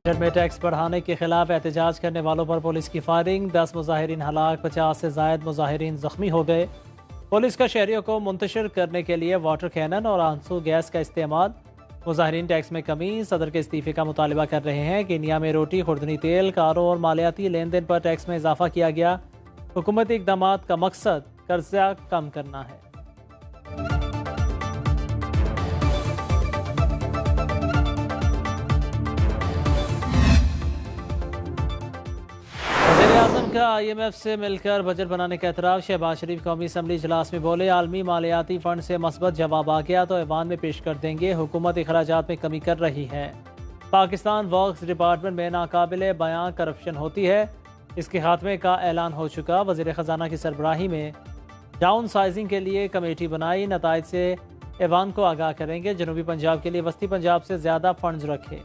Budget में tax बढ़ाने के खिलाफ एहतजाज करने वालों पर पुलिस की फायरिंग, 10 मुजाहिरीन हलाक, 50 से जायद मुजाहिरीन जख्मी हो गए। पुलिस का शहरियों को मुंतशिर करने के लिए वाटर कैनन और आंसू गैस का इस्तेमाल। मुजाहिरीन टैक्स में कमी, सदर के इस्तीफे का मुतालबा कर रहे हैं। केन्या में रोटी, खुर्दनी तेल, कारों और मालियाती लेन देन पर टैक्स में इजाफा किया गया। हुकूमती इकदाम का मकसद कर्जा कम करना है। वज़ीर-ए-आज़म का IMF से मिलकर बजट बनाने का एतराफ़। शहबाज शरीफ कौमी असम्बली इजलास में बोले, आलमी मालियाती फ़ंड से मस्बत जवाब आ गया तो ऐवान में पेश कर देंगे। हुकूमत अखराजात में कमी कर रही है। पाकिस्तान वर्क्स डिपार्टमेंट में नाकाबिले बयां करप्शन होती है, इसके खात्मे का ऐलान हो चुका। वज़ीर ख़जाना की सरबराही में डाउन साइजिंग के लिए कमेटी बनाई, नताइज से ऐवान को आगाह करेंगे। जनूबी पंजाब के लिए वस्ती पंजाब से ज़्यादा फंड्स रखे।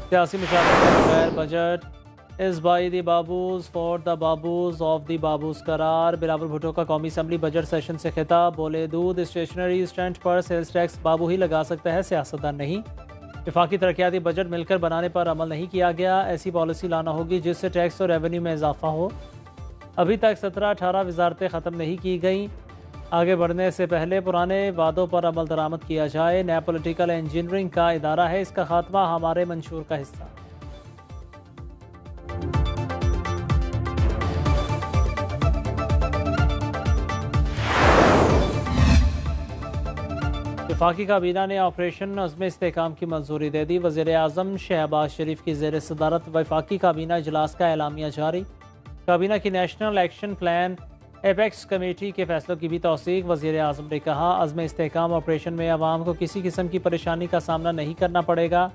सियासी मुशावरत के बगैर budget is by the babus for the babus of the babus करार। बिलावल भुट्टो का कौमी असम्बली बजट सेशन से खिताब। बोले, दूध स्टेशनरी स्टैंड पर सेल्स टैक्स बाबू ही लगा सकता है, सियासतदान नहीं। वफाकी तरक्याती बजट मिलकर बनाने पर अमल नहीं किया गया। ऐसी पॉलिसी लाना होगी जिससे टैक्स और रेवेन्यू में इजाफा हो। अभी तक 17-18 वजारतें ख़त्म नहीं की गई। आगे बढ़ने से पहले पुराने वादों पर अमल दरामद किया जाए। नया पॉलिटिकल इंजीनियरिंग का इदारा है, इसका खात्मा हमारे मंशूर का हिस्सा। वफाकी काबीना ने ऑपरेशन अज़्म इस्तेहकाम की मंजूरी दे दी। वज़ीर-ए-आज़म शहबाज शरीफ की ज़ेर सदारत वफाकी काबीना इजलास का एलामिया जारी। काबीना की national action plan apex committee के फैसलों की भी तौसीक। वज़ीर-ए-आज़म ने कहा, अज़्म इस्तेहकाम ऑपरेशन में आवाम को किसी किस्म की परेशानी का सामना नहीं करना पड़ेगा,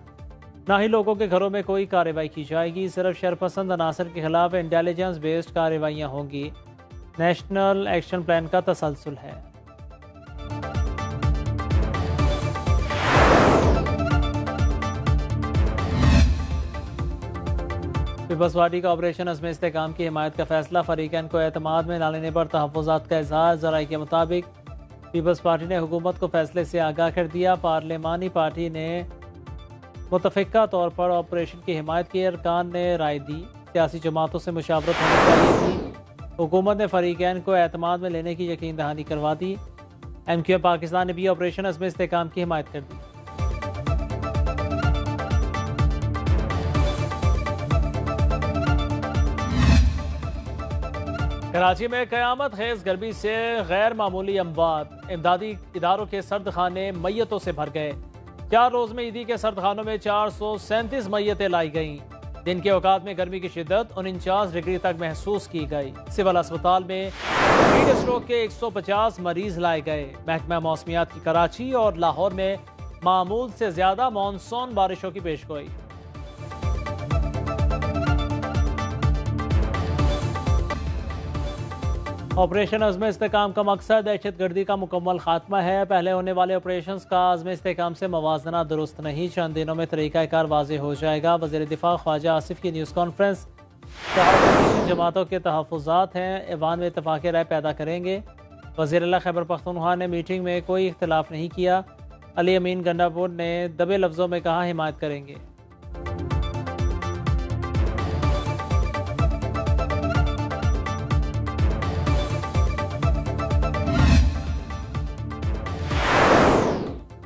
ना ही लोगों के घरों में कोई कार्रवाई की जाएगी। सिर्फ शरपसंद अनासर के खिलाफ इंटेलिजेंस बेस्ड कार्रवाइयाँ होंगी। नेशनल एक्शन प्लान का तसलसल है। पीपल्स पार्टी का ऑपरेशन अज़्म इस्तेहकाम की हिमायत का फैसला। फरीकैन को एतमाद में न लेने पर तहफ़्फ़ुज़ात का इज़हार। ज़राए के मुताबिक पीपल्स पार्टी ने हुकूमत को फैसले से आगाह कर दिया। पार्लिमानी पार्टी ने मुतफ़िक़ा तौर पर ऑपरेशन की हिमायत की। अरकान ने राय दी, सियासी जमातों से मुशावरत होनी चाहिए थी। हुकूमत ने फरीकैन को एतमाद में लेने की यकीन दहानी करवा दी। MQM पाकिस्तान ने भी ऑपरेशन अज़्म इस्तेहकाम की हिमायत कर दी। कराची में क़यामत खेज़ गर्मी से गैर मामूली अमवात। इमदादी इदारों के सर्द खाने मैयतों से भर गए। 4 रोज़ में ईदी के सर्द खानों में 437 मैयतें लाई गईं। दिन के औकात में गर्मी की शिद्दत 49 डिग्री तक महसूस की गई। सिविल अस्पताल में हीट स्ट्रोक के 150 मरीज लाए गए। महकमा मौसमियात की कराची और लाहौर में मामूल से ज़्यादा मानसून बारिशों की पेशगोई। ऑपरेशन अज़्म इस्तेहकाम का मकसद दहशत गर्दी का मुकम्मल खात्मा है। पहले होने वाले ऑपरेशन का अज़्म इस्तेहकाम से मवाजना दुरुस्त नहीं। चंद दिनों में तरीक़ाकार वाज़ेह हो जाएगा। वज़ीर दिफा ख्वाजा आसिफ की न्यूज़ कॉन्फ्रेंस। जमातों के तहफ़्फ़ुज़ात हैं, ऐवान में इत्तफ़ाक़ राय पैदा करेंगे। वज़ीर अला खैबर पख्तूनख्वा ने मीटिंग में कोई इख्तिलाफ़ नहीं किया। अली अमीन गंडापुर ने दबे लफ्ज़ों में कहा, हिमायत करेंगे।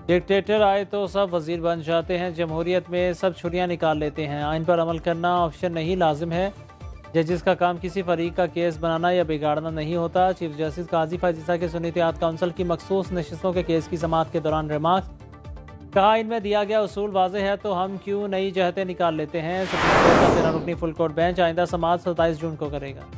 डिक्टेटर आए तो सब वजीर बन जाते हैं। जमहूरियत में सब छुरियां निकाल लेते हैं। आइन पर अमल करना ऑप्शन नहीं, लाजिम है। जजिस का काम किसी फरीक का केस बनाना या बिगाड़ना नहीं होता। चीफ जस्टिस काजी फाजिसा के सुन्नी इत्तेहाद काउंसिल की मखसूस नशिस्तों के केस की समाअत के दौरान रिमार्क्स। कहा, इनमें दिया गया उसूल वाज़ेह है तो हम क्यों नई जहतें निकाल लेते हैं। सुप्रीम कोर्ट का 13 रुकनी फुल कोर्ट बेंच आइंदा समाअत 27 जून को करेगा।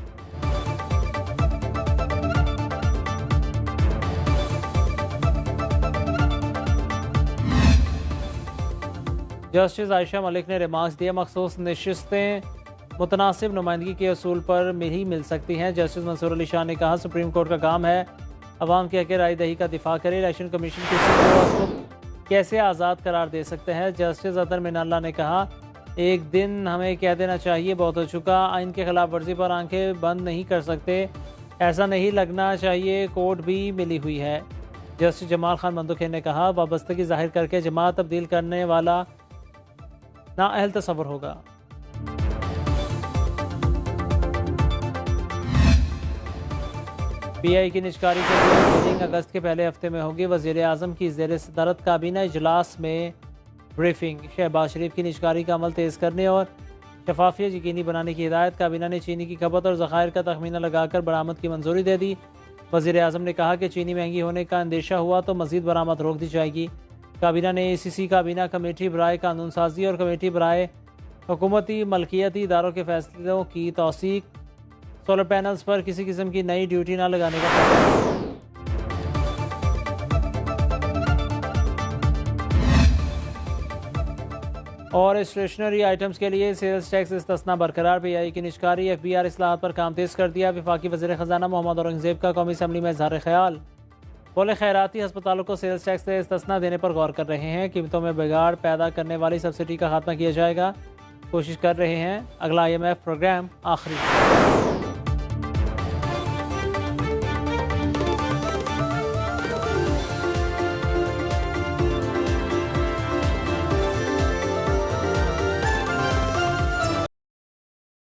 जस्टिस आयशा मलिक ने रिमार्क्स दिए, मखसूस नशिस्तें मुतनासिब नुमाइंदगी के असूल पर ही मिल सकती हैं। जस्टिस मंसूर अली शाह ने कहा, सुप्रीम कोर्ट का काम है अवाम के हक़ राय दही का दिफा करे। इलेक्शन कमीशन किसी को कैसे आज़ाद करार दे सकते हैं। जस्टिस अतर मिनाल्ला ने कहा, एक दिन हमें कह देना चाहिए बहुत हो चुका। आइन के खिलाफ वर्जी पर आंखें बंद नहीं कर सकते। ऐसा नहीं लगना चाहिए, कोर्ट भी मिली हुई है। जस्टिस जमाल खान मंदुखी ने कहा, वाबस्तगी जाहिर करके जमात तब्दील करने वाला नाअहल तस्वर होगा। पीआई की निजकारी के लिए मीटिंग अगस्त के पहले हफ्ते में होगी। वज़ीर आज़म की ज़ेर सदारत काबीना इजलास में ब्रीफिंग। शहबाज शरीफ की निजकारी का अमल तेज़ करने और शफाफियत यकीनी बनाने की हिदायत। काबीना ने चीनी की खपत और ज़खायर का तखमीना लगाकर बरामद की मंजूरी दे दी। वज़ीर आज़म ने कहा कि चीनी महंगी होने का अंदेशा हुआ तो मज़ीद बरामद रोक दी जाएगी। काबीना ने ACC काबीना कमेटी बराए कानून साजी और कमेटी बराए हुकूमती मलकियती इदारों के फैसलों की तौसीक। सोलर पैनल्स पर किसी किस्म की नई ड्यूटी न लगाने का फैसला। और स्टेशनरी आइटम्स के लिए सेल्स टैक्स इस्तना बरकरार। PI की निजकारी FBR इस्लाहात पर काम तेज़ कर दिया। वफाकी वज़ीर ख़जाना मोहम्मद औरंगज़ेब का कौमी असम्बली में इज़हार ख्याल। बोले, खैराती अस्पतालों को सेल्स टैक्स से इस्तना देने पर गौर कर रहे हैं। कीमतों में बिगाड़ पैदा करने वाली सब्सिडी का खात्मा किया जाएगा। कोशिश कर रहे हैं। अगला IMF प्रोग्राम आखिरी।